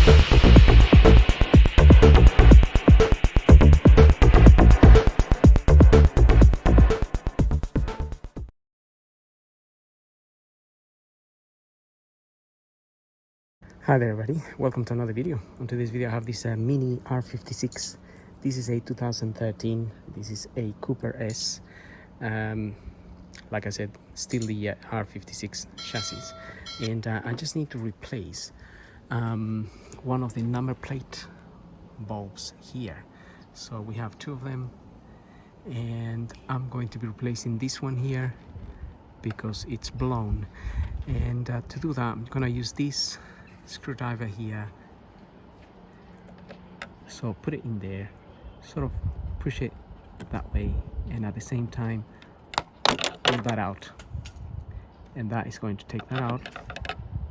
Hi there everybody, welcome to another video. On today's video I have this mini R56. This is a 2013, this is a Cooper S. Like I said, still the R56 chassis. And I just need to replace one of the number plate bulbs here. So we have two of them and I'm going to be replacing this one here because it's blown. And to do that I'm gonna use this screwdriver here. So put it in there, sort of push it that way, and at the same time pull that out, and that is going to take that out.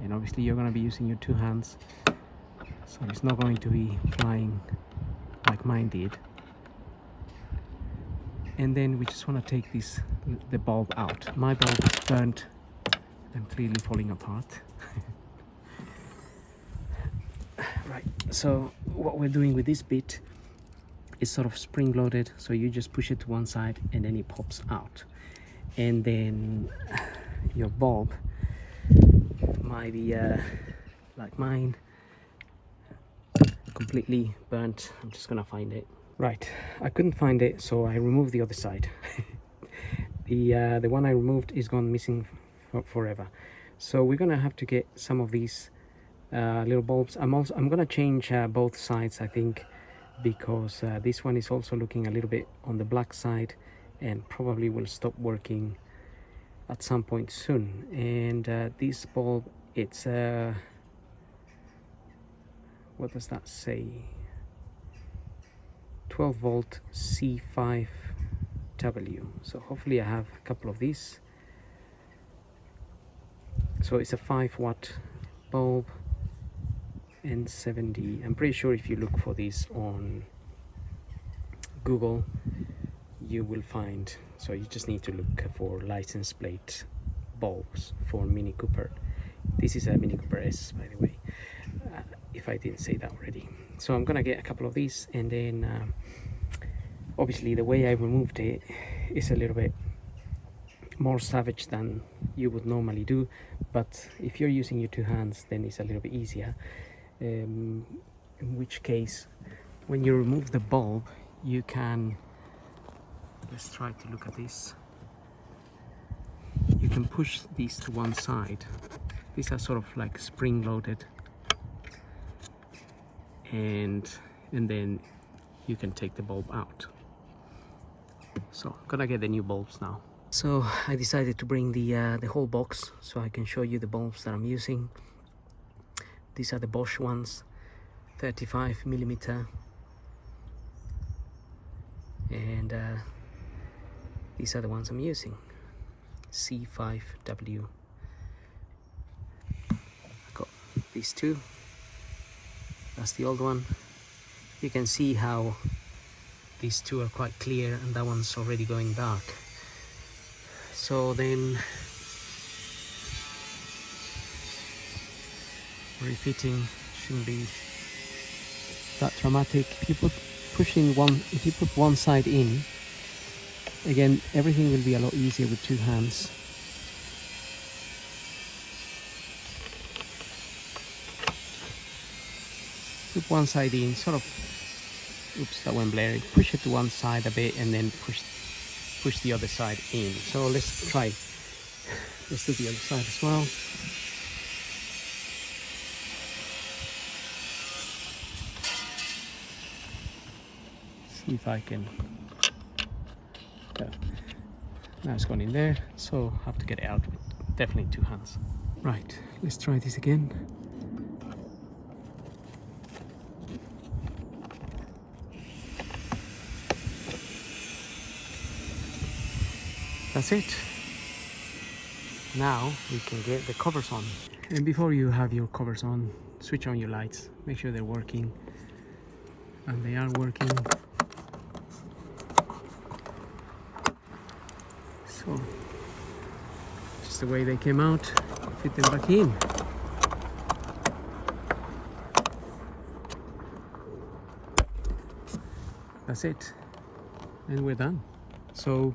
And obviously you're going to be using your two hands, so it's not going to be flying like mine did. And then we just want to take the bulb out. My bulb is burnt and clearly falling apart. Right, so what we're doing with this bit is sort of spring loaded, so you just push it to one side and then it pops out. And then your bulb might be like mine, completely burnt. I'm just gonna find it. Right, I couldn't find it, so I removed the other side. The one I removed is gone missing forever, so we're gonna have to get some of these little bulbs. I'm gonna change both sides, I think, because this one is also looking a little bit on the black side and probably will stop working at some point soon. And this bulb, it's what does that say, 12 volt C5W. So hopefully I have a couple of these. So it's a 5-watt bulb and 70. I'm pretty sure if you look for this on Google you will find, so you just need to look for license plate bulbs for Mini Cooper. This is a Mini Cooper S, by the way, if I didn't say that already. So I'm gonna get a couple of these, and then obviously the way I removed it is a little bit more savage than you would normally do, but if you're using your two hands then it's a little bit easier. In which case, when you remove the bulb, you can, let's try to look at this, you can push these to one side. These are sort of like spring loaded, and then you can take the bulb out. So I'm gonna get the new bulbs now. So I decided to bring the whole box so I can show you the bulbs that I'm using. These are the Bosch ones, 35mm, and these are the ones I'm using, C5W. I've got these two. That's the old one. You can see how these two are quite clear and that one's already going dark. So then refitting shouldn't be that dramatic. If you put one side in, again everything will be a lot easier with two hands. Put one side in, sort of, oops, that went blurry. Push it to one side a bit and then push the other side in. So let's try, let's do the other side as well. See if I can, now it's gone in there, so I have to get it out with definitely two hands. Right, let's try this again. That's it. Now we can get the covers on. And before you have your covers on, switch on your lights, make sure they're working, and they are working. So just the way they came out, fit them back in. that's it, and we're done. So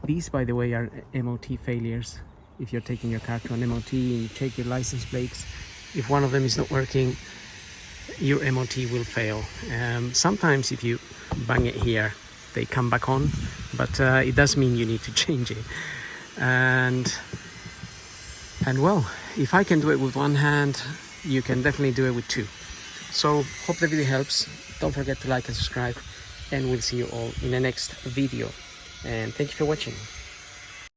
these, by the way, are MOT failures. If you're taking your car to an MOT and you check your license plates, if one of them is not working, your MOT will fail. Sometimes if you bang it here, they come back on, but it does mean you need to change it. And well, if I can do it with one hand, you can definitely do it with two. So hope the video helps. Don't forget to like and subscribe, and we'll see you all in the next video. And thank you for watching.